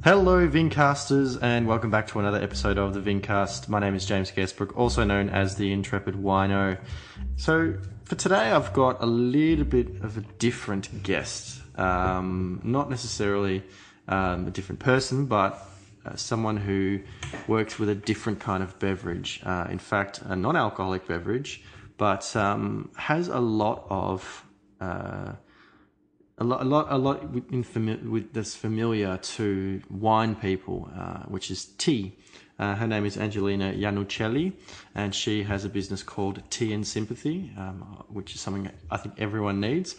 Hello, Vincasters, and welcome back to another episode of the Vincast. My name is James Guestbrook, also known as the Intrepid Wino. So, for today, I've got a little bit of a different guest. Not necessarily a different person, but someone who works with a different kind of beverage. In fact, a non-alcoholic beverage, but has a lot of that's familiar to wine people, which is tea. Her name is Angelina Yannuccelli, and she has a business called Tea and Sympathy, which is something I think everyone needs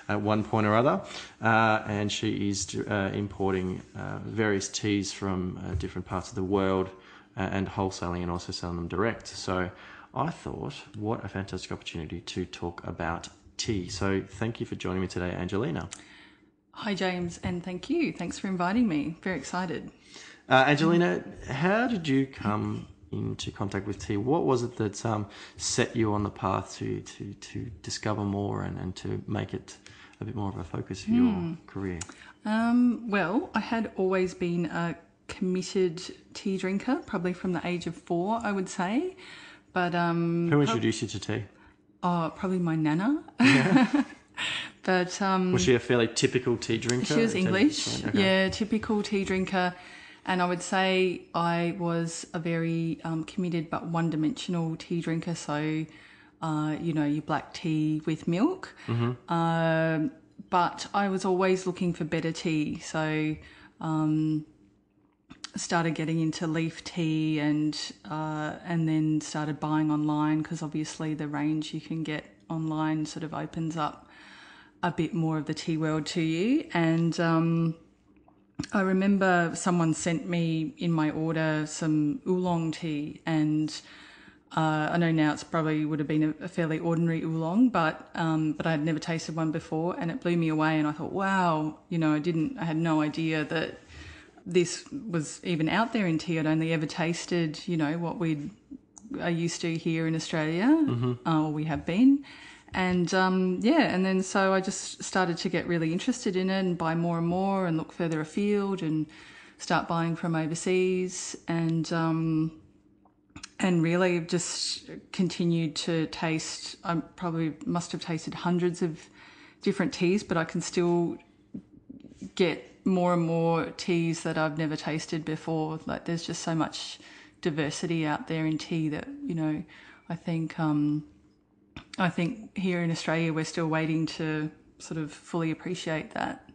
at one point or other. And she is importing various teas from different parts of the world and wholesaling and also selling them direct. So I thought, what a fantastic opportunity to talk about tea. So thank you for joining me today, Angelina. Hi, James, and thank you. Thanks for inviting me. Very excited. Angelina, how did you come into contact with tea? What was it that set you on the path to discover more and to make it a bit more of a focus of your career? Well, I had always been a committed tea drinker, probably from the age of 4, I would say. But who introduced you to tea? Probably my nana. Yeah. But was she a fairly typical tea drinker? She was English. Okay. Yeah, typical tea drinker. And I would say I was a very committed but one-dimensional tea drinker. So, your black tea with milk. Mm-hmm. But I was always looking for better tea. So, started getting into leaf tea and then started buying online, because obviously the range you can get online sort of opens up a bit more of the tea world to you. And I remember someone sent me in my order some oolong tea, and I know now it's probably would have been a fairly ordinary oolong, but I had never tasted one before, and it blew me away. And I thought, wow, I had no idea that this was even out there in tea. I'd only ever tasted, what we are used to here in Australia, or we have been. And and then so I just started to get really interested in it and buy more and more and look further afield and start buying from overseas, and really just continued to taste. I probably must have tasted hundreds of different teas, but I can still get more and more teas that I've never tasted before. Like, there's just so much diversity out there in tea that, I think here in Australia we're still waiting to sort of fully appreciate that.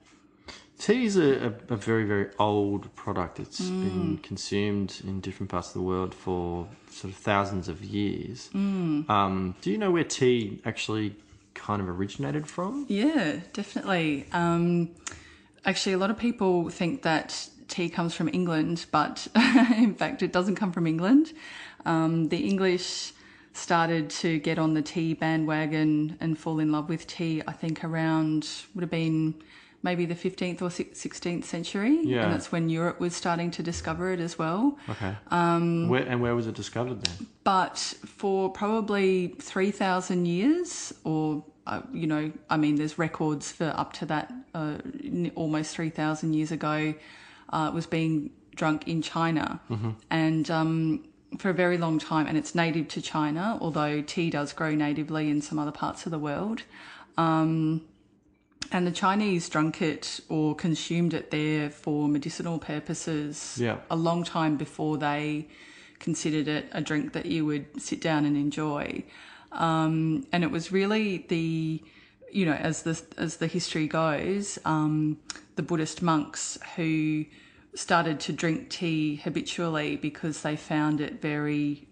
Tea is a very, very old product. It's been consumed in different parts of the world for sort of thousands of years. Do you know where tea actually kind of originated from? Yeah, definitely. Actually, a lot of people think that tea comes from England, but in fact it doesn't come from England. The English started to get on the tea bandwagon and fall in love with tea, I think around, would have been maybe the 15th or 16th century. Yeah. And that's when Europe was starting to discover it as well. Okay. Where was it discovered then? But for probably 3,000 years, or, there's records for up to that, almost 3,000 years ago, it was being drunk in China. Mm-hmm. And for a very long time, and it's native to China, although tea does grow natively in some other parts of the world. And the Chinese drank it or consumed it there for medicinal purposes a long time before they considered it a drink that you would sit down and enjoy. And it was really as the history goes, the Buddhist monks who started to drink tea habitually because they found it very,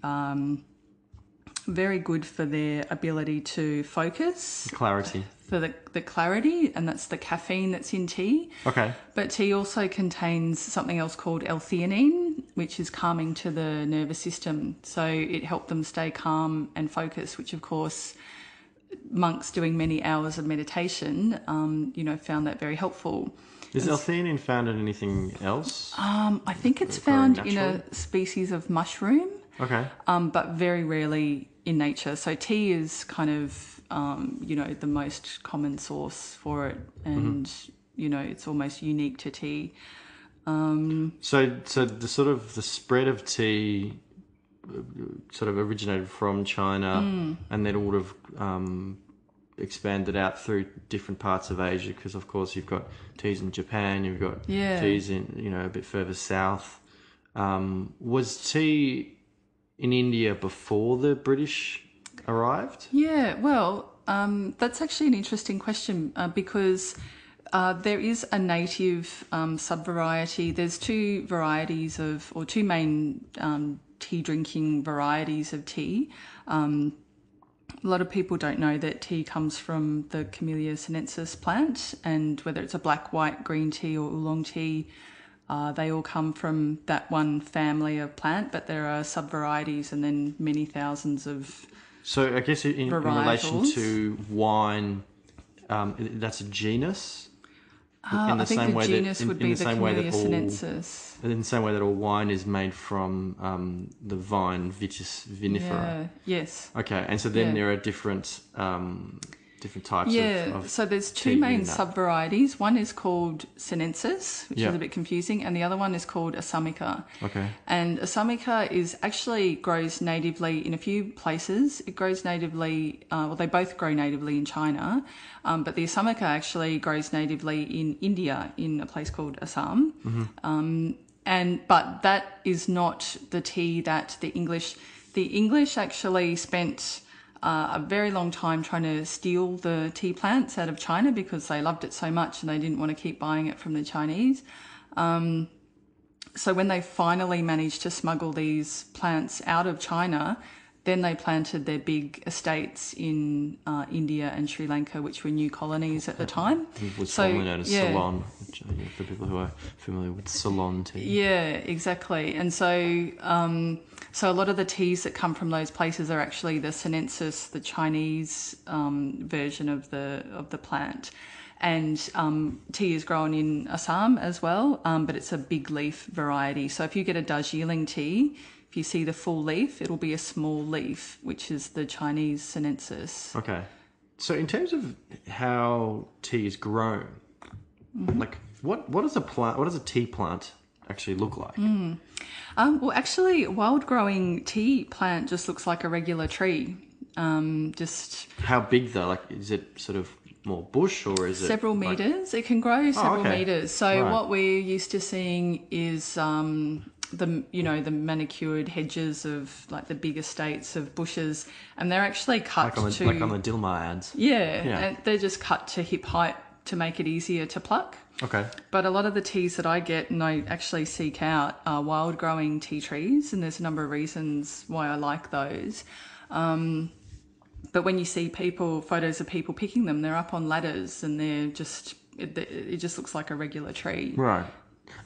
very good for their ability to focus. Clarity. For the clarity, and that's the caffeine that's in tea. Okay. But tea also contains something else called L-theanine, which is calming to the nervous system. So it helped them stay calm and focused, which of course monks doing many hours of meditation, found that very helpful. Is L-theanine found in anything else? I think it's found in a species of mushroom. Okay. But very rarely in nature. So tea is kind of, the most common source for it, and, it's almost unique to tea. So the sort of the spread of tea sort of originated from China, and then would have expanded out through different parts of Asia, because of course you've got teas in Japan, you've got teas in a bit further south. Was tea in India before the British arrived? Yeah, well, that's actually an interesting question because there is a native subvariety. There's two varieties or two main tea drinking varieties of tea. A lot of people don't know that tea comes from the Camellia sinensis plant, and whether it's a black, white, green tea or oolong tea, they all come from that one family of plant, but there are sub-varieties and then many thousands of So I guess in relation varietals. to wine, that's a genus? I think the genus would be the Camellia sinensis. In the same way that all wine is made from the vine Vitis vinifera. Yeah, yes. Okay, and so then there are different types of so there's two tea main in that. sub-varieties. One is called sinensis, which Yeah. is a bit confusing, and the other one is called Assamica. Okay. And Assamica grows natively in a few places. It grows natively, they both grow natively in China, but the Assamica actually grows natively in India, in a place called Assam. But that is not the tea that the English actually spent a very long time trying to steal the tea plants out of China because they loved it so much and they didn't want to keep buying it from the Chinese. So when they finally managed to smuggle these plants out of China, then they planted their big estates in India and Sri Lanka, which were new colonies at the time. It was formerly known as Ceylon, which, for people who are familiar with Ceylon tea. Yeah, exactly. And so a lot of the teas that come from those places are actually the sinensis, the Chinese version of the plant. And tea is grown in Assam as well, but it's a big leaf variety. So if you get a Darjeeling tea, if you see the full leaf, it'll be a small leaf, which is the Chinese sinensis. Okay. So in terms of how tea is grown, like what does a tea plant actually look like? Well, actually, wild growing tea plant just looks like a regular tree. How big though? Like, is it sort of more bush or is it several meters? It can grow several meters. So Right. what we're used to seeing is the manicured hedges of like the big estates of bushes, and they're actually cut like on the Dilmah ads? Yeah, Yeah. and they're just cut to hip height to make it easier to pluck. Okay. But a lot of the teas that I get and I actually seek out are wild growing tea trees, and there's a number of reasons why I like those. But when you see photos of people picking them, they're up on ladders and it just looks like a regular tree. Right.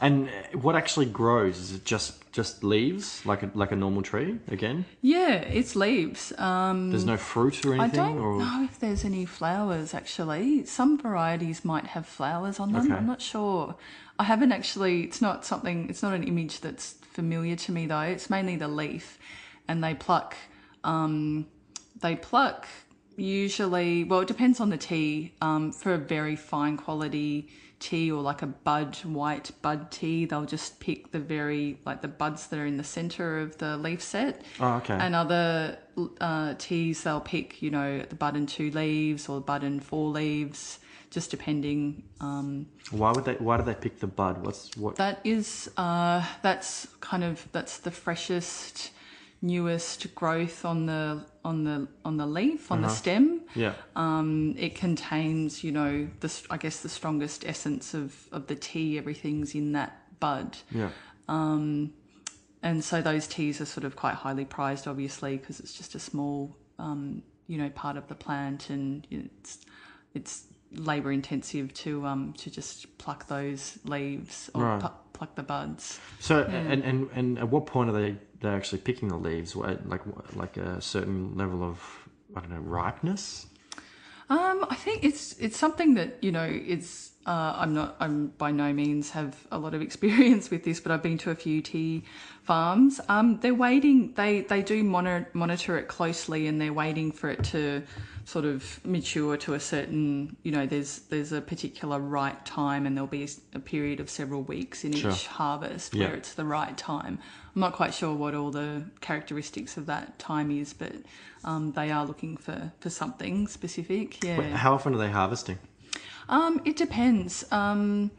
And what actually grows? Is it just leaves, like a normal tree again? Yeah, it's leaves. There's no fruit or I anything? don't know if there's any flowers actually. Some varieties might have flowers on them. Okay. I'm not sure. I haven't actually. It's not an image that's familiar to me though. It's mainly the leaf, and they pluck. They pluck usually. Well, it depends on the tea. For a very fine quality tea or like a white bud tea, they'll just pick the buds that are in the center of the leaf set. Oh, okay. And other teas, they'll pick, the bud and 2 leaves or the bud and 4 leaves, just depending. Why do they pick the bud? That's the freshest, newest growth on the leaf, on the stem. Yeah. It contains, the strongest essence of the tea. Everything's in that bud. Yeah. And so those teas are sort of quite highly prized, obviously, because it's just a small, part of the plant, and it's labour intensive to just pluck those leaves or pluck the buds. So and at what point are they actually picking the leaves? Like a certain level of ripeness? I think it's something that it's I'm by no means have a lot of experience with this, but I've been to a few tea farms. They're waiting. They do monitor it closely, and they're waiting for it to sort of mature to a certain. There's a particular right time, and there'll be a period of several weeks in each harvest where it's the right time. I'm not quite sure what all the characteristics of that time is, but they are looking for something specific. Yeah. How often are they harvesting? It depends. Some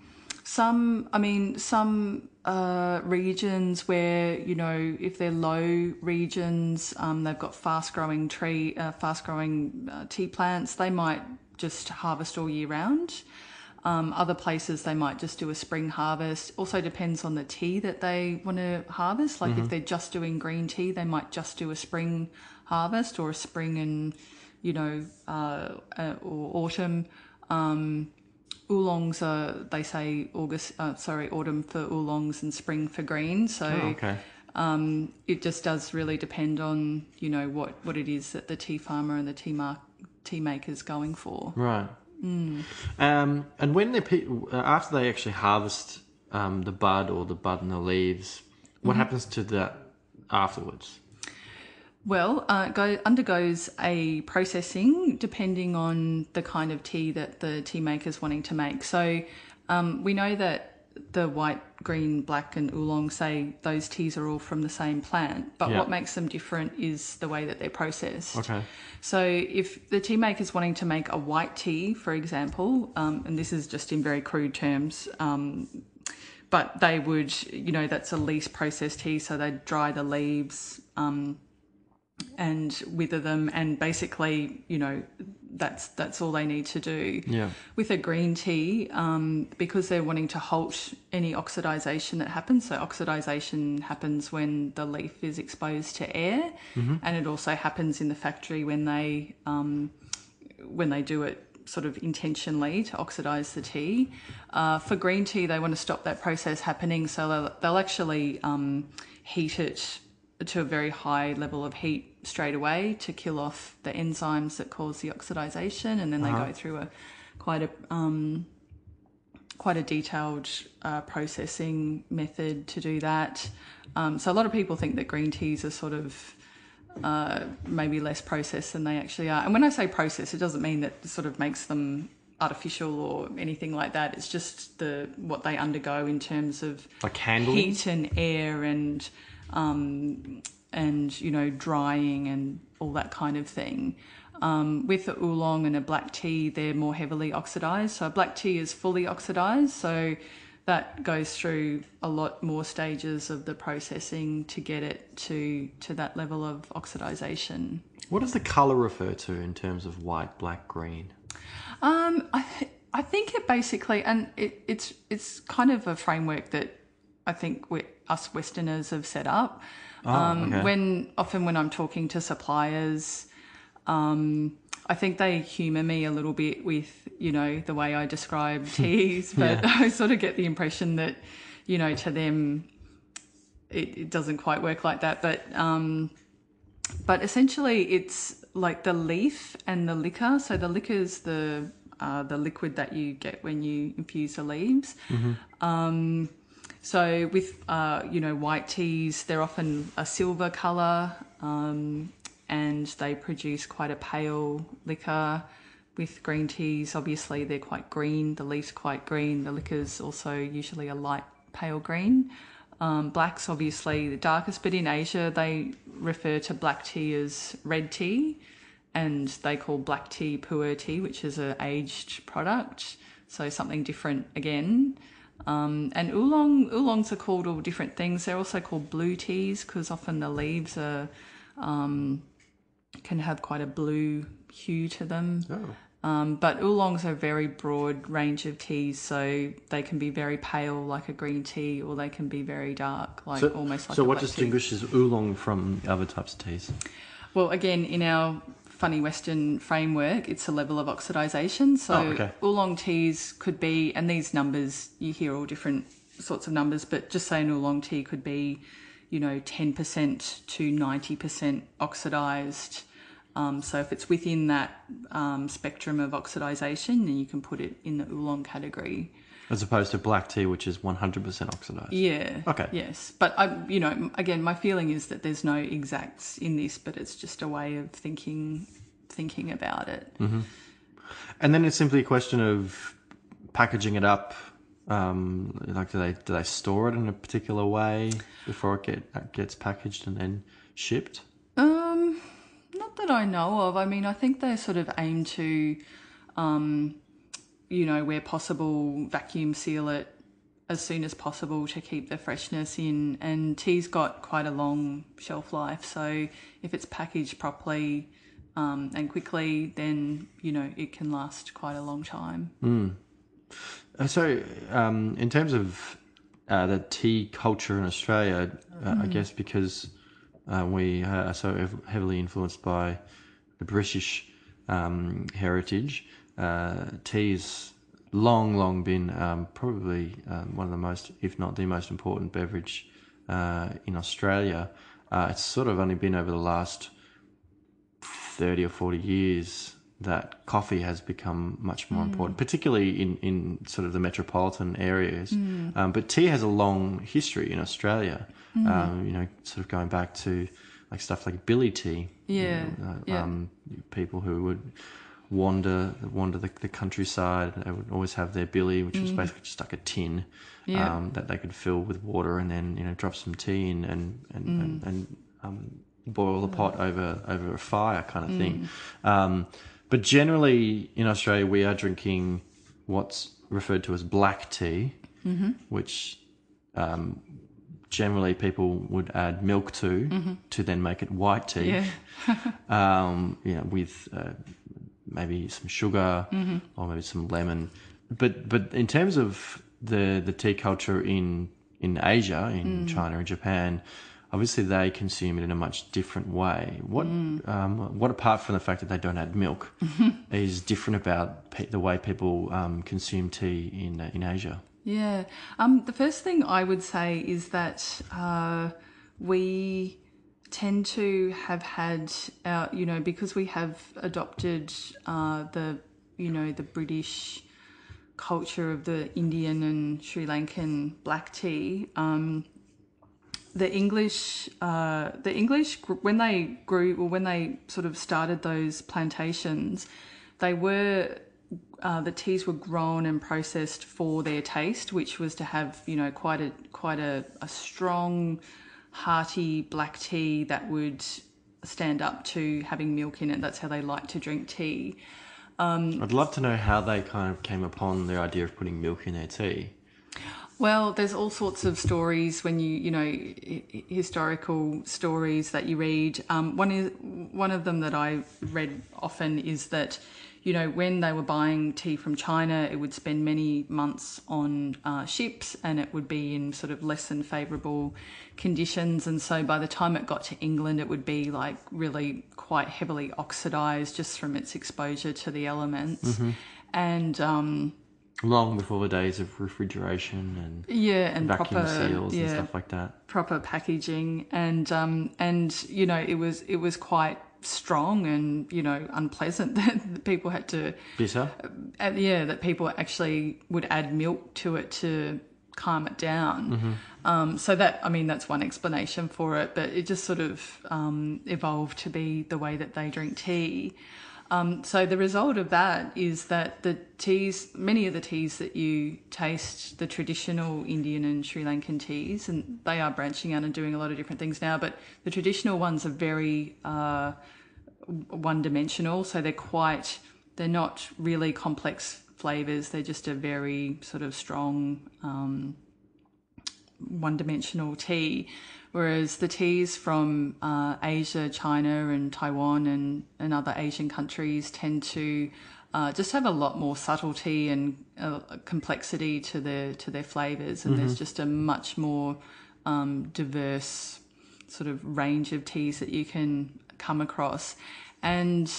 regions where, if they're low regions, they've got fast-growing tea plants, they might just harvest all year round. Other places, they might just do a spring harvest. Also depends on the tea that they want to harvest. Like if they're just doing green tea, they might just do a spring harvest or a spring and, or autumn. Oolongs are, they say autumn for oolongs and spring for green. So it just does really depend on, what it is that the tea farmer and the tea maker is going for. Right. And when after they actually harvest the bud and the leaves, what happens to that afterwards? Well, it undergoes a processing depending on the kind of tea that the tea maker is wanting to make. So we know that the white, green, black and oolong, say those teas are all from the same plant, but what makes them different is the way that they're processed. Okay. So if the tea maker is wanting to make a white tea, for example, and this is just in very crude terms, but they would, that's a least processed tea, so they'd dry the leaves, and wither them, and basically, that's all they need to do. Yeah. With a green tea, because they're wanting to halt any oxidization that happens. So oxidization happens when the leaf is exposed to air, and it also happens in the factory when they do it sort of intentionally to oxidize the tea. For green tea, they want to stop that process happening, so they'll actually heat it to a very high level of heat straight away to kill off the enzymes that cause the oxidization, and then they go through quite a detailed processing method to do that. So a lot of people think that green teas are sort of maybe less processed than they actually are. And when I say process, it doesn't mean that it sort of makes them artificial or anything like that. It's just what they undergo in terms of like handling, heat and air and drying and all that kind of thing. With a oolong and a black tea, they're more heavily oxidized. So a black tea is fully oxidized, so that goes through a lot more stages of the processing to get it to that level of oxidization. What does the color refer to in terms of white, black, green? I think it basically, and it's kind of a framework that I think us Westerners have set up. When I'm talking to suppliers, I think they humour me a little bit with, the way I describe teas, but I sort of get the impression that, to them it doesn't quite work like that. But essentially it's like the leaf and the liquor. So the liquor is the liquid that you get when you infuse the leaves. So with, white teas, they're often a silver colour, and they produce quite a pale liquor. With green teas, obviously, they're quite green. The leaf's quite green. The liquor's also usually a light pale green. Black's obviously the darkest, but in Asia, they refer to black tea as red tea, and they call black tea pu'er tea, which is an aged product, so something different again. And oolongs are called all different things. They're also called blue teas because often the leaves are can have quite a blue hue to them. But oolongs are a very broad range of teas, so they can be very pale like a green tea, or they can be very dark, almost like a black tea. So what distinguishes oolong from other types of teas? Well, again, in our funny Western framework, it's a level of oxidization. So oolong teas could be, and these numbers, you hear all different sorts of numbers, but just say an oolong tea could be, 10% to 90% oxidized. So if it's within that spectrum of oxidization, then you can put it in the oolong category. As opposed to black tea, which is 100% oxidized. Yeah. Okay. Yes. But, again, my feeling is that there's no exacts in this, but it's just a way of thinking about it. Mm-hmm. And then it's simply a question of packaging it up. Like, do they store it in a particular way before it gets packaged and then shipped? Not that I know of. I mean, I think they sort of aim to, where possible, vacuum seal it as soon as possible to keep the freshness in. And tea's got quite a long shelf life, so if it's packaged properly and quickly, then it can last quite a long time. So, in terms of the tea culture in Australia, I guess because we are so heavily influenced by the British heritage, tea's long been probably one of the most, if not the most important beverage in Australia. It's sort of only been over the last 30 or 40 years that coffee has become much more important, particularly in sort of the metropolitan areas. But tea has a long history in Australia, sort of going back to like stuff like billy tea. Yeah. People who would wander the countryside, they would always have their billy, which was basically just like a tin that they could fill with water and then drop some tea in and boil the pot over a fire kind of thing. But generally in Australia, we are drinking what's referred to as black tea, which generally people would add milk to then make it white tea. With maybe some sugar or maybe some lemon. But in terms of the tea culture in Asia, in China and Japan, obviously they consume it in a much different way. What apart from the fact that they don't add milk is different about the way people consume tea in Asia? Yeah. The first thing I would say is that we tend to have had our, because we have adopted the British culture of the Indian and Sri Lankan black tea. The English, when they sort of started those plantations, the teas were grown and processed for their taste, which was to have, quite a strong, hearty black tea that would stand up to having milk in it. That's how they like to drink tea. I'd love to know how they kind of came upon the idea of putting milk in their tea. Well, there's all sorts of stories when historical stories that you read. One of them that I read often is that, when they were buying tea from China, it would spend many months on ships and it would be in sort of less than favourable conditions. And so by the time it got to England, it would be like really quite heavily oxidised just from its exposure to the elements. And long before the days of refrigeration and vacuum proper seals and stuff like that. Proper packaging and it was quite strong and unpleasant that people had to bitter. That people actually would add milk to it to calm it down. So that's one explanation for it, but it just sort of evolved to be the way that they drink tea. So the result of that is that many of the teas that you taste, the traditional Indian and Sri Lankan teas, and they are branching out and doing a lot of different things now, but the traditional ones are very one-dimensional. So they're not really complex flavours. They're just a very sort of strong one-dimensional tea. Whereas the teas from Asia, China and Taiwan and other Asian countries tend to just have a lot more subtlety and complexity to their flavours, and there's just a much more diverse sort of range of teas that you can come across. And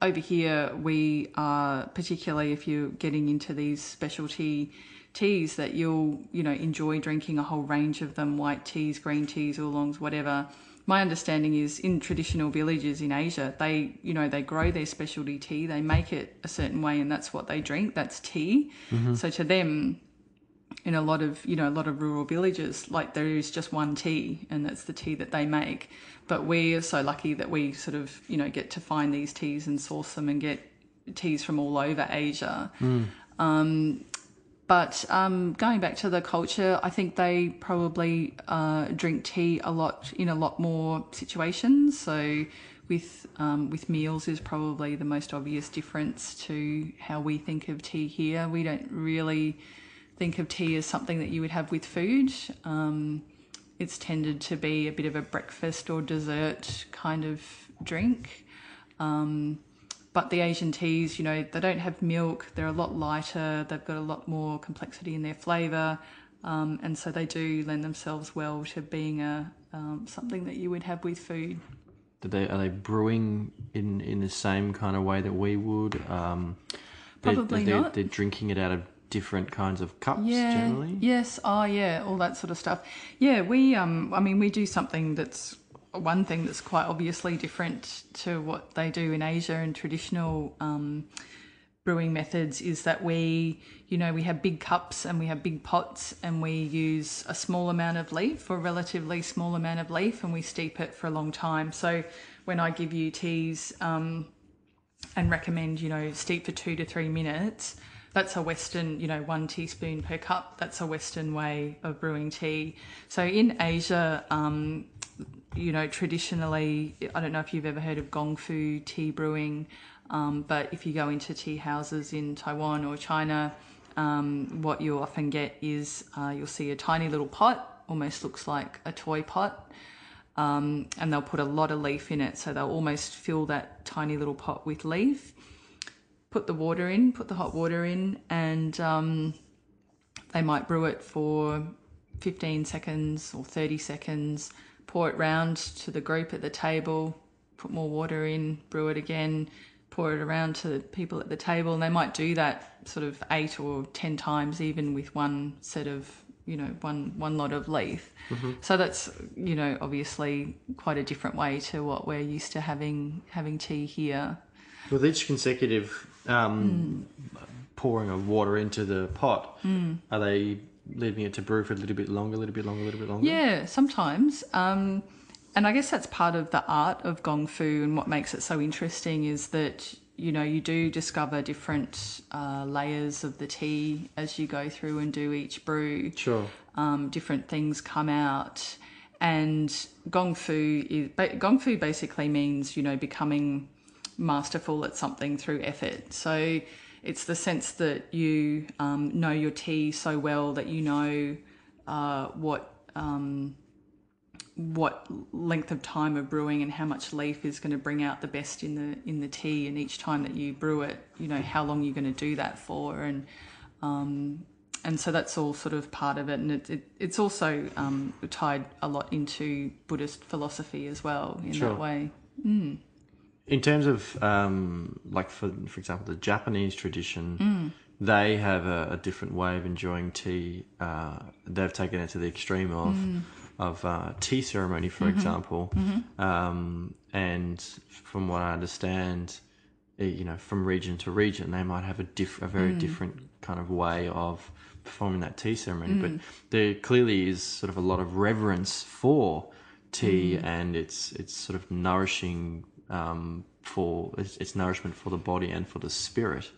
over here we are, particularly if you're getting into these specialty teas, that you'll enjoy drinking a whole range of them: white teas, green teas, oolongs, whatever. my understanding is in traditional villages in Asia, they grow their specialty tea, they make it a certain way, and that's what they drink. That's tea. So to them, in a lot of rural villages, like there is just one tea, and that's the tea that they make. But we're so lucky that we sort of get to find these teas and source them and get teas from all over Asia. But going back to the culture, I think they probably drink tea in a lot more situations. So with meals is probably the most obvious difference to how we think of tea here. We don't really think of tea as something that you would have with food. It's tended to be a bit of a breakfast or dessert kind of drink. But the Asian teas, they don't have milk. They're a lot lighter. They've got a lot more complexity in their flavour. And so they do lend themselves well to being something that you would have with food. Are they brewing in the same kind of way that we would? Probably not. They're drinking it out of different kinds of cups generally? Yes. Oh, yeah. All that sort of stuff. Yeah, we do something that's one thing that's quite obviously different to what they do in Asia and traditional brewing methods is that we have big cups and we have big pots and we use a small amount of leaf or relatively small amount of leaf and we steep it for a long time. So when I give you teas and recommend, steep for 2 to 3 minutes, that's a Western, 1 teaspoon per cup. That's a Western way of brewing tea. So in Asia, traditionally, I don't know if you've ever heard of gong fu tea brewing, but if you go into tea houses in Taiwan or China, what you often get is you'll see a tiny little pot, almost looks like a toy pot, and they'll put a lot of leaf in it. So they'll almost fill that tiny little pot with leaf, put the hot water in, and they might brew it for 15 seconds or 30 seconds, pour it round to the group at the table, put more water in, brew it again, pour it around to the people at the table. And they might do that sort of 8 or 10 times, even with one set of, one lot of leaf. Mm-hmm. So that's, obviously quite a different way to what we're used to having tea here. With each consecutive pouring of water into the pot, are they leaving it to brew for a little bit longer? Yeah, sometimes. And I guess that's part of the art of gong fu, and what makes it so interesting is that, you do discover different layers of the tea as you go through and do each brew. Sure. Different things come out. And gong fu basically means, becoming masterful at something through effort. So it's the sense that you know your tea so well that you know what length of time of brewing and how much leaf is going to bring out the best in the tea, and each time that you brew it, how long you're going to do that for, and so that's all sort of part of it, and it's also tied a lot into Buddhist philosophy as well in Sure. that way. In terms of, like for example, the Japanese tradition, they have a different way of enjoying tea. They've taken it to the extreme of tea ceremony, for example. And from what I understand, from region to region, they might have a very different kind of way of performing that tea ceremony. But there clearly is sort of a lot of reverence for tea and its sort of nourishing. For its nourishment for the body and for the spirit.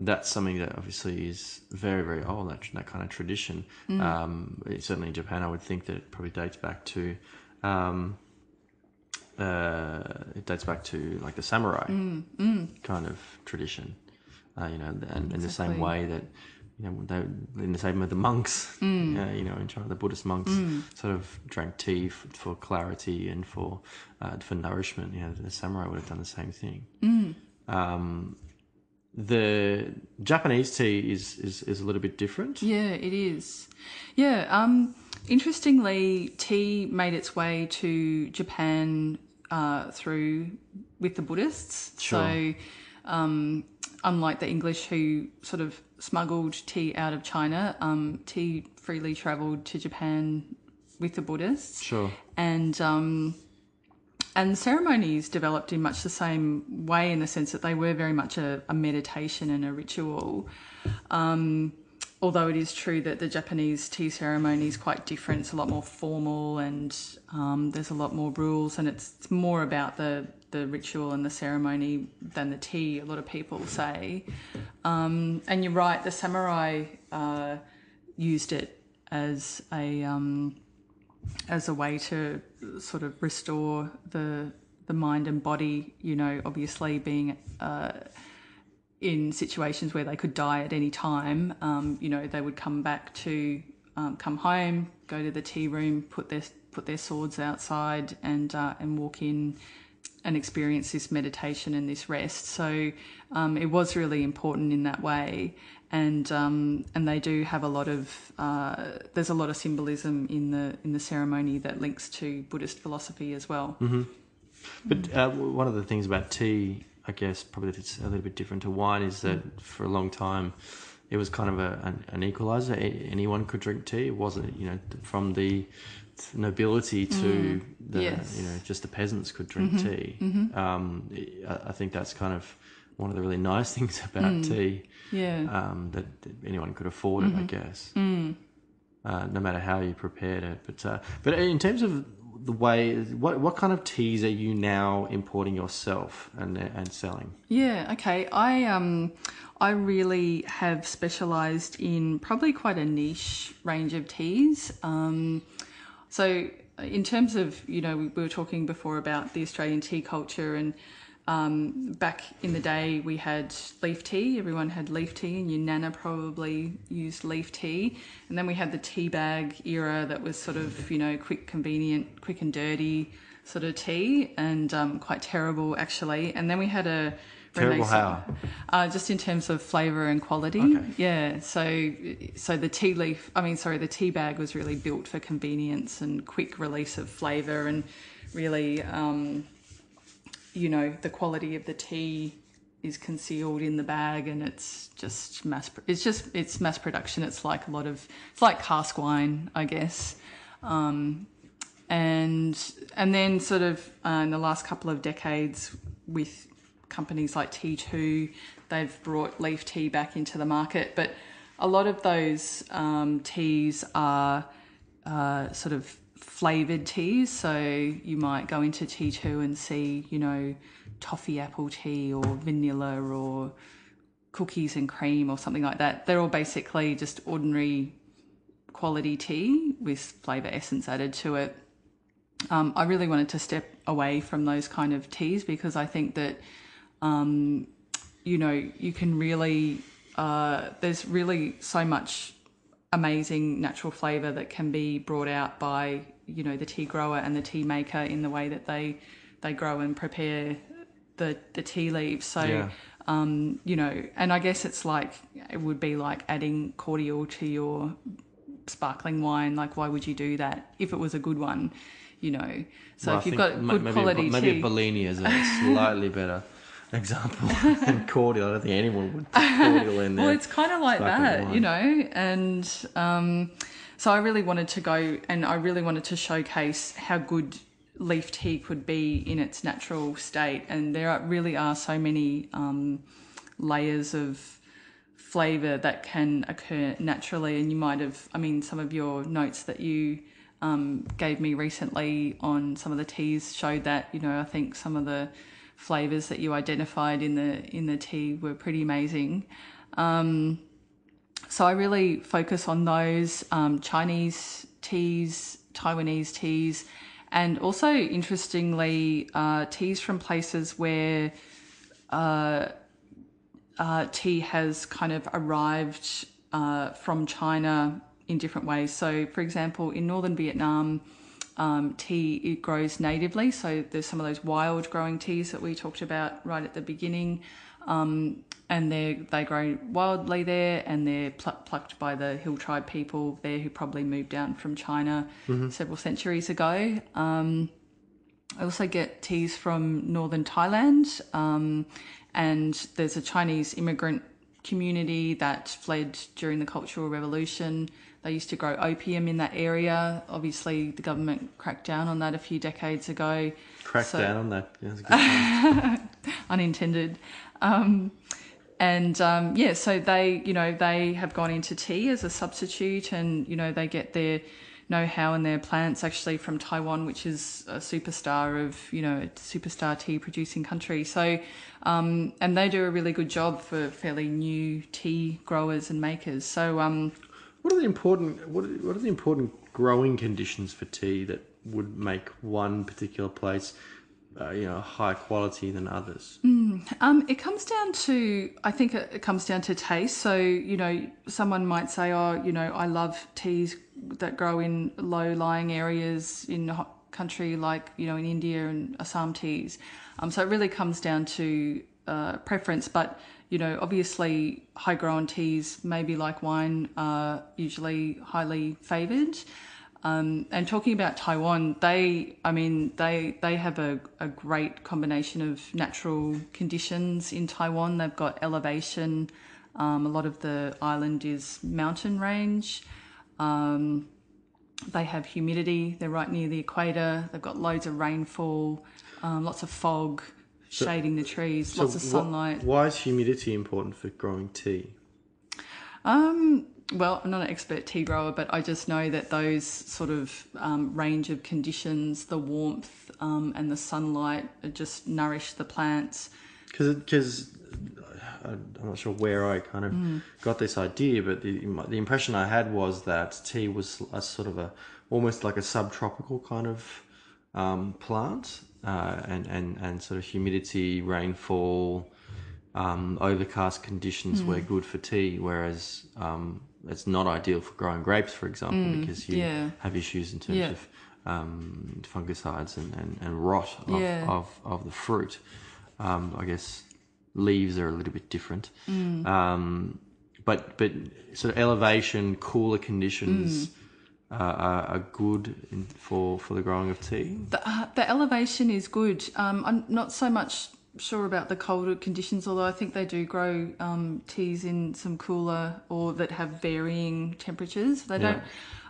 That's something that obviously is very, very old, that kind of tradition. Certainly in Japan, I would think that it probably dates back to like the samurai kind of tradition. And in the same way that in the same with the monks, in China, the Buddhist monks sort of drank tea for clarity and for nourishment. The samurai would have done the same thing. The Japanese tea is a little bit different. Yeah, it is. Yeah. Interestingly, tea made its way to Japan with the Buddhists. Sure. So, unlike the English who sort of smuggled tea out of China, tea freely travelled to Japan the Buddhists. Sure. And ceremonies developed in much the same way, in the sense that they were very much a meditation and a ritual. Although it is true that the Japanese tea ceremony is quite different. It's a lot more formal, and there's a lot more rules, and it's more about the ritual and the ceremony than the tea, a lot of people say. And you're right, the samurai used it as a way to sort of restore the mind and body, you know, obviously being in situations where they could die at any time. You know, they would come home, go to the tea room, put their swords outside, and walk in and experience this meditation and this rest. So it was really important in that way. And they do have a lot of there's a lot of symbolism in the ceremony that links to Buddhist philosophy as well. Mm-hmm. But one of the things about tea, I guess, probably that's a little bit different to wine, is that for a long time it was kind of an equalizer. Anyone could drink tea. It wasn't, you know, from the nobility to the, Yes. you know, just the peasants could drink tea. I think that's kind of one of the really nice things about tea. Yeah. That anyone could afford it, I guess. No matter how you prepared it. But in terms of the way, what kind of teas are you now importing yourself and selling? Yeah, okay. I really have specialised in probably quite a niche range of teas. So in terms of, you know, we were talking before about the Australian tea culture, and back in the day we had leaf tea. Everyone had leaf tea, and your nana probably used leaf tea. And then we had the tea bag era that was sort of, you know, quick, convenient, quick and dirty sort of tea, and quite terrible actually. And then we had a Terrible how? Just in terms of flavour and quality. Okay. Yeah. So the the tea bag was really built for convenience and quick release of flavour, and really, you know, the quality of the tea is concealed in the bag, and it's just mass production. It's like it's like cask wine, I guess. And then sort of in the last couple of decades, with companies like T2, they've brought leaf tea back into the market. But a lot of those teas are sort of flavoured teas. So you might go into T2 and see, you know, toffee apple tea or vanilla or cookies and cream or something like that. They're all basically just ordinary quality tea with flavour essence added to it. I really wanted to step away from those kind of teas, because I think that you know, you can really there's really so much amazing natural flavour that can be brought out by, you know, the tea grower and the tea maker in the way that they grow and prepare the tea leaves. So you know, and I guess it would be like adding cordial to your sparkling wine. Like, why would you do that if it was a good one, you know? So if you've got good quality tea, maybe Bellini is a slightly better example than cordial. I don't think anyone would put cordial in there. Well, it's kind of like that, wine. You know. And so I really wanted to go, and I really wanted to showcase how good leaf tea could be in its natural state. And there really are so many layers of flavour that can occur naturally. And you might have, I mean, some of your notes that you gave me recently on some of the teas showed that, you know, I think some of the flavours that you identified in the tea were pretty amazing. So I really focus on those Chinese teas, Taiwanese teas, and also, interestingly, teas from places where tea has kind of arrived from China in different ways. So, for example, in northern Vietnam, tea, it grows natively. So there's some of those wild growing teas that we talked about right at the beginning. And they grow wildly there, and they're plucked by the hill tribe people there who probably moved down from China several centuries ago. I also get teas from northern Thailand, and there's a Chinese immigrant community that fled during the Cultural Revolution. they used to grow opium in that area. Obviously, the government cracked down on that a few decades ago. Cracked down on that. Yeah, that's a good point. Unintended. So they have gone into tea as a substitute, and they get their know-how and their plants actually from Taiwan, which is a superstar tea producing country. So, and they do a really good job for fairly new tea growers and makers. So, what are the important growing conditions for tea that would make one particular place higher quality than others? It comes down to, I think it comes down to taste. So, someone might say, I love teas that grow in low-lying areas in a hot country like, in India and Assam teas. So it really comes down to preference. But, obviously high-grown teas, maybe like wine, are usually highly favoured. And talking about Taiwan, they have a great combination of natural conditions in Taiwan. They've got elevation. A lot of the island is mountain range. They have humidity. They're right near the equator. They've got loads of rainfall, lots of fog shading the trees, lots of sunlight. Why is humidity important for growing tea? Well, I'm not an expert tea grower, but I just know that those sort of range of conditions, the warmth and the sunlight, just nourish the plants. Because I'm not sure where I kind of got this idea, but the impression I had was that tea was a sort of almost like a subtropical kind of plant, and sort of humidity, rainfall, overcast conditions were good for tea, whereas it's not ideal for growing grapes, for example, because you have issues in terms of fungicides and rot of the fruit. I guess leaves are a little bit different, but sort of elevation, cooler conditions are good for the growing of tea. The elevation is good. I'm not so much sure about the colder conditions, although I think they do grow teas in some cooler or that have varying temperatures. They don't.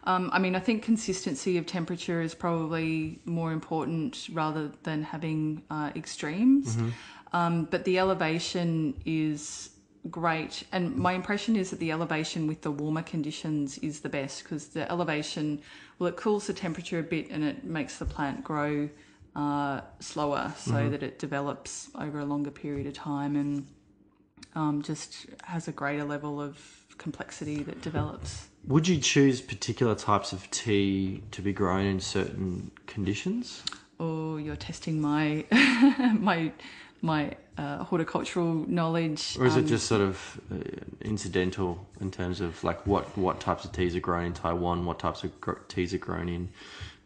I think consistency of temperature is probably more important rather than having extremes. But the elevation is great, and my impression is that the elevation with the warmer conditions is the best, because the elevation, it cools the temperature a bit and it makes the plant grow slower, so that it develops over a longer period of time and just has a greater level of complexity that develops. Would you choose particular types of tea to be grown in certain conditions? Oh, you're testing my my horticultural knowledge. Or is it just sort of incidental in terms of like what types of teas are grown in Taiwan, what types of teas are grown in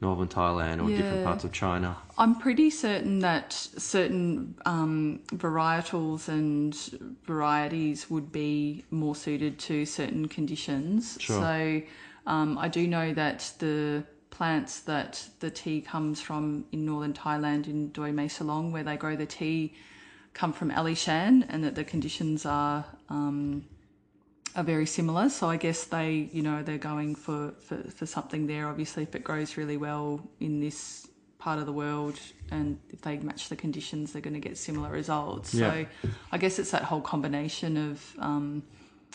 northern Thailand or different parts of China? I'm pretty certain that certain varietals and varieties would be more suited to certain conditions. Sure. So I do know that the plants that the tea comes from in northern Thailand, in Doi Mae Salong, where they grow the tea, come from Alishan, and that the conditions are very similar. So I guess they're going for something there. Obviously, if it grows really well in this part of the world and if they match the conditions, they're going to get similar results. Yeah. So I guess it's that whole combination of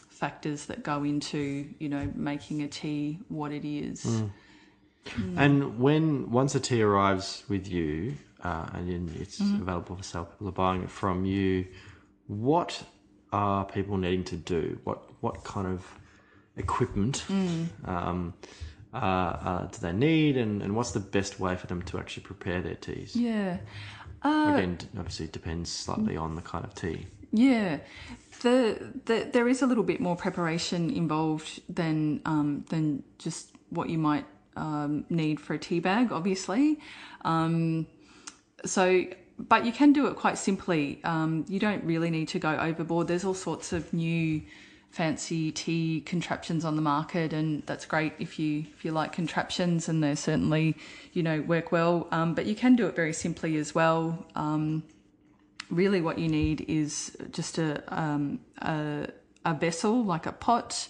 factors that go into, making a tea what it is. And once a tea arrives with you, and then it's available for sale, people are buying it from you, what are people needing to do? What kind of equipment do they need, and what's the best way for them to actually prepare their teas? Yeah. Again, obviously it depends slightly on the kind of tea. Yeah. There is a little bit more preparation involved than just what you might need for a tea bag, obviously. But you can do it quite simply. You don't really need to go overboard. There's all sorts of new fancy tea contraptions on the market, and that's great if you like contraptions, and they certainly work well. But you can do it very simply as well. Really, what you need is just a vessel, like a pot,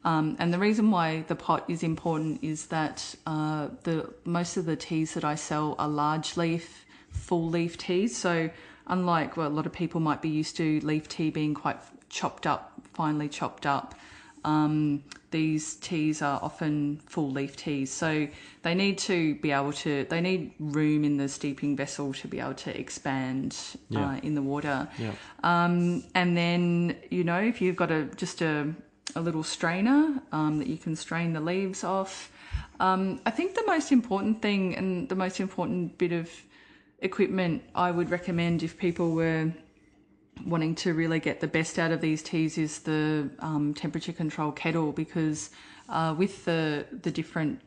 And the reason why the pot is important is that most of the teas that I sell are large leaf, full leaf teas. So unlike what a lot of people might be used to, leaf tea being quite chopped up, finely chopped up, these teas are often full leaf teas. So they need room in the steeping vessel to be able to expand in the water. Yeah. And then, if you've got a little strainer that you can strain the leaves off. I think the most important thing and the most important bit of equipment I would recommend if people were wanting to really get the best out of these teas is the temperature control kettle, because with the different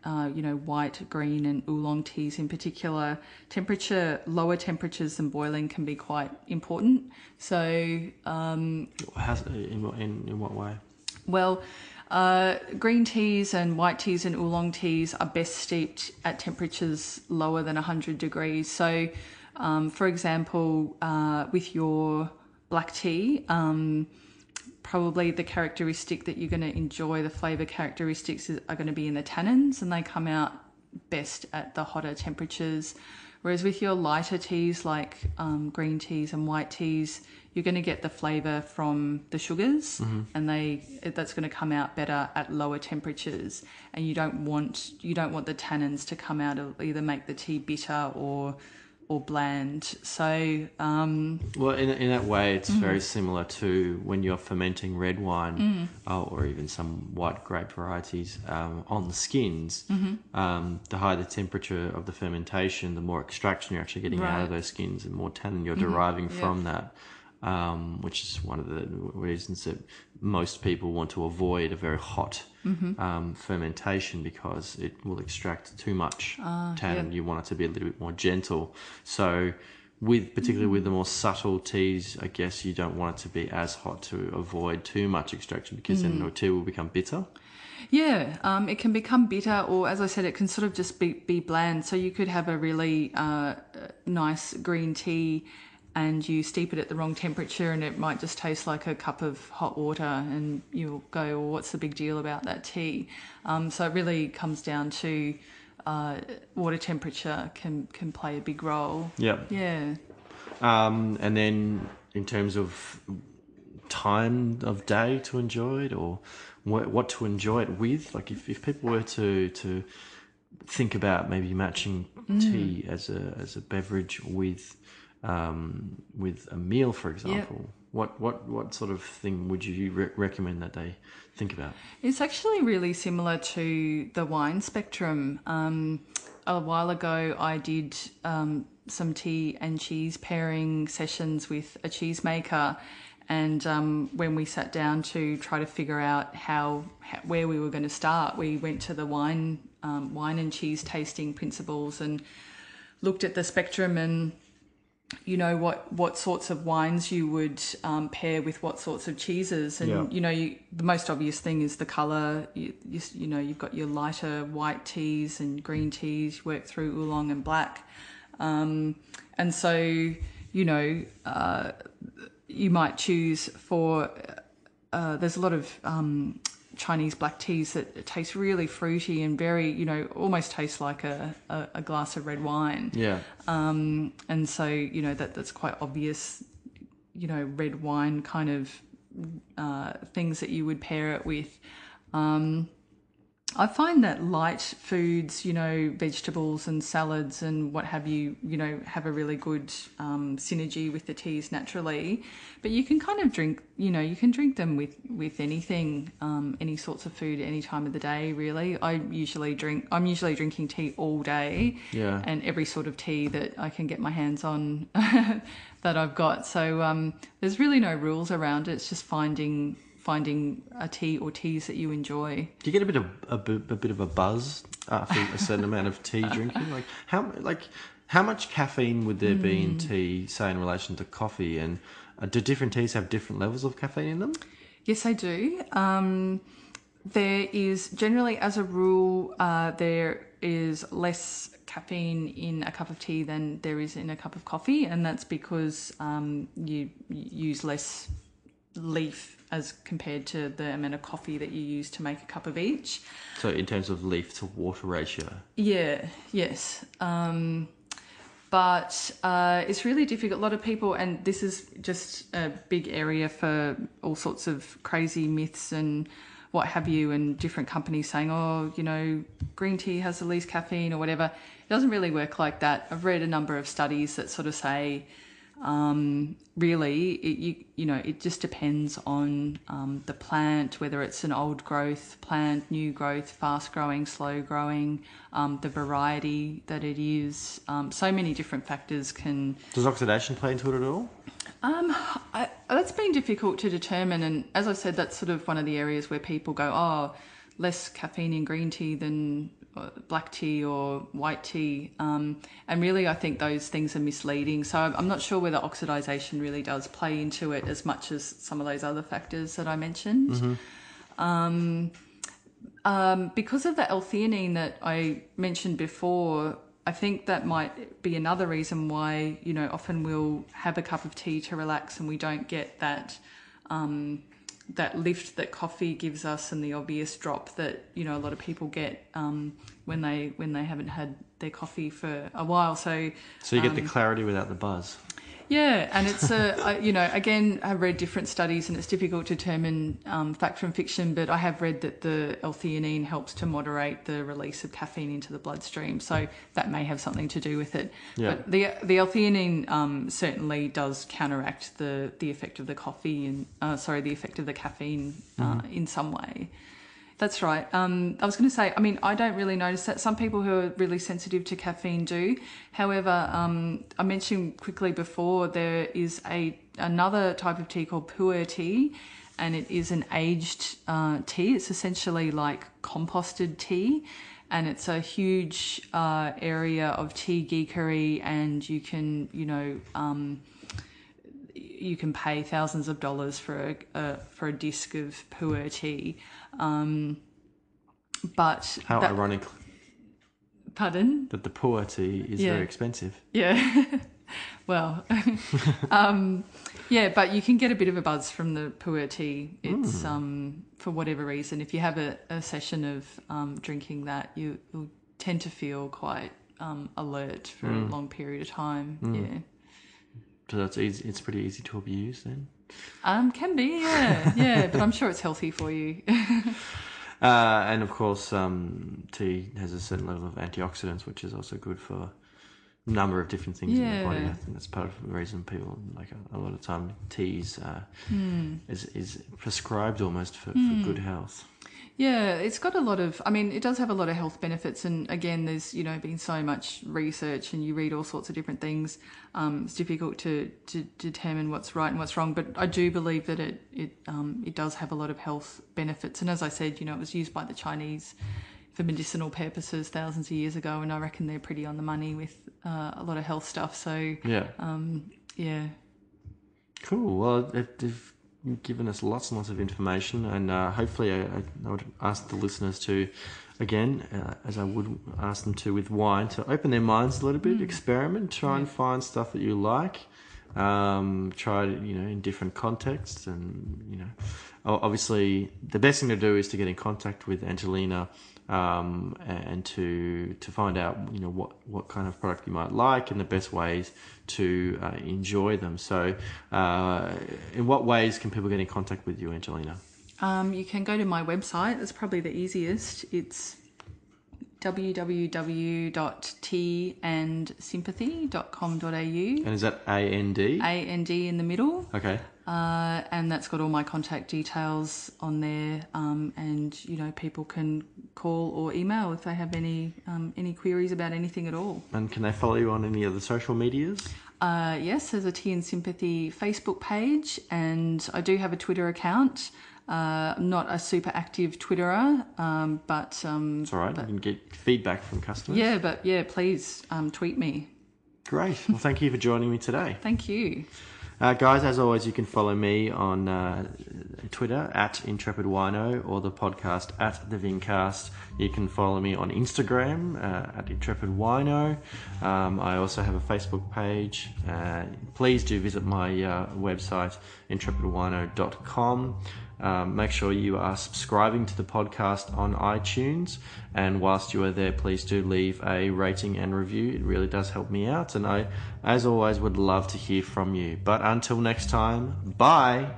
white, green and oolong teas in particular, lower temperatures than boiling can be quite important. So in what way? Well, green teas and white teas and oolong teas are best steeped at temperatures lower than 100 degrees. So, for example, with your black tea, probably the characteristic that you're going to enjoy, the flavour characteristics are going to be in the tannins, and they come out best at the hotter temperatures. Whereas with your lighter teas like green teas and white teas, you're going to get the flavour from the sugars, and that's going to come out better at lower temperatures. And you don't want the tannins to come out of either make the tea bitter or bland. So well, in that way, it's very similar to when you're fermenting red wine or even some white grape varieties on the skins. The higher the temperature of the fermentation, the more extraction you're actually getting out of those skins and more tannin you're deriving from that. Which is one of the reasons that most people want to avoid a very hot fermentation, because it will extract too much tannin. You want it to be a little bit more gentle. So particularly with the more subtle teas, I guess you don't want it to be as hot to avoid too much extraction, because then the tea will become bitter. Yeah, it can become bitter, or as I said, it can sort of just be bland. So you could have a really nice green tea and you steep it at the wrong temperature and it might just taste like a cup of hot water, and you'll go, well, what's the big deal about that tea? So it really comes down to water temperature can play a big role. Yeah. Yeah. And then in terms of time of day to enjoy it, or what to enjoy it with, like if people were to think about maybe matching tea as a beverage with a meal, for example, what sort of thing would you recommend that they think about? It's actually really similar to the wine spectrum. A while ago, I did some tea and cheese pairing sessions with a cheesemaker, and when we sat down to try to figure out where we were going to start, we went to the wine and cheese tasting principles and looked at the spectrum and what sorts of wines you would pair with what sorts of cheeses, and the most obvious thing is the color. You've got your lighter white teas and green teas. You work through oolong and black, and so you might choose for. There's a lot of Chinese black teas that taste really fruity and very, almost taste like a glass of red wine. Yeah. And so, that's quite obvious, red wine kind of things that you would pair it with. I find that light foods, vegetables and salads and what have you, have a really good synergy with the teas naturally. But you can kind of drink, you can drink them with anything, any sorts of food, any time of the day, really. I'm usually drinking tea all day. Yeah. And every sort of tea that I can get my hands on that I've got. So there's really no rules around it. It's just finding a tea or teas that you enjoy. Do you get a bit of a buzz after a certain amount of tea drinking? How much caffeine would there be in tea, say, in relation to coffee? And do different teas have different levels of caffeine in them? Yes, they do. There is generally, as a rule, there is less caffeine in a cup of tea than there is in a cup of coffee, and that's because you use less leaf as compared to the amount of coffee that you use to make a cup of each. So in terms of leaf to water ratio? Yeah, yes. But it's really difficult. A lot of people, and this is just a big area for all sorts of crazy myths and what have you, and different companies saying, oh, green tea has the least caffeine or whatever. It doesn't really work like that. I've read a number of studies that sort of say, really, it just depends on the plant, whether it's an old growth plant, new growth, fast growing, slow growing, the variety that it is. So many different factors can. Does oxidation play into it at all? That's been difficult to determine, and as I said, that's sort of one of the areas where people go, oh, less caffeine in green tea than black tea or white tea, and really I think those things are misleading. So I'm not sure whether oxidation really does play into it as much as some of those other factors that I mentioned. Because of the L-theanine that I mentioned before, I think that might be another reason why often we'll have a cup of tea to relax and we don't get that lift that coffee gives us, and the obvious drop that a lot of people get when they haven't had their coffee for a while. So you get the clarity without the buzz. Yeah, and it's again, I've read different studies, and it's difficult to determine fact from fiction, but I have read that the L-theanine helps to moderate the release of caffeine into the bloodstream, so that may have something to do with it. Yeah. But the L-theanine certainly does counteract the effect of the coffee and the effect of the caffeine in some way. That's right. I was going to say, I don't really notice that. Some people who are really sensitive to caffeine do. However, I mentioned quickly before, there is another type of tea called pu'er tea, and it is an aged tea. It's essentially like composted tea, and it's a huge area of tea geekery, and you can, you can pay thousands of dollars for a disc of pu'er tea. But how ironic. Pardon? That the pu'er tea is very expensive. Yeah. Well, but you can get a bit of a buzz from the pu'er tea. It's for whatever reason, if you have a session of drinking that, you'll tend to feel quite alert for a long period of time. Yeah. So that's easy. It's pretty easy to abuse then. Can be, yeah, but I'm sure it's healthy for you. And of course, tea has a certain level of antioxidants, which is also good for a number of different things in the body. I think that's part of the reason people, like a lot of time, teas is prescribed almost for good health. Yeah, it's got a lot of, it does have a lot of health benefits. And again, there's, been so much research, and you read all sorts of different things. It's difficult to determine what's right and what's wrong, but I do believe that it does have a lot of health benefits. And as I said, it was used by the Chinese for medicinal purposes thousands of years ago, and I reckon they're pretty on the money with a lot of health stuff. So, yeah. Cool. Well, they've given us lots and lots of information, and hopefully I would ask the listeners to, again, as I would ask them to with wine, to open their minds a little bit, experiment, try and find stuff that you like, try it, in different contexts, and, obviously the best thing to do is to get in contact with Angelina, and to find out, what kind of product you might like and the best ways to enjoy them. So, in what ways can people get in contact with you, Angelina? You can go to my website. That's probably the easiest. It's www.teaandsympathy.com.au. And is that A-N-D? A-N-D in the middle. Okay. And that's got all my contact details on there. And, people can call or email if they have any queries about anything at all. And can they follow you on any of the social medias? Yes, there's a Tea and Sympathy Facebook page, and I do have a Twitter account. I'm not a super active Twitterer, but... it's all right, you can get feedback from customers. Yeah, please tweet me. Great. Well, thank you for joining me today. Thank you. Guys, as always, you can follow me on Twitter at IntrepidWino or the podcast at the Vincast. You can follow me on Instagram at IntrepidWino. I also have a Facebook page. Please do visit my website, intrepidwino.com. Make sure you are subscribing to the podcast on iTunes, and whilst you are there, please do leave a rating and review. It really does help me out, and I, as always, would love to hear from you. But until next time, bye!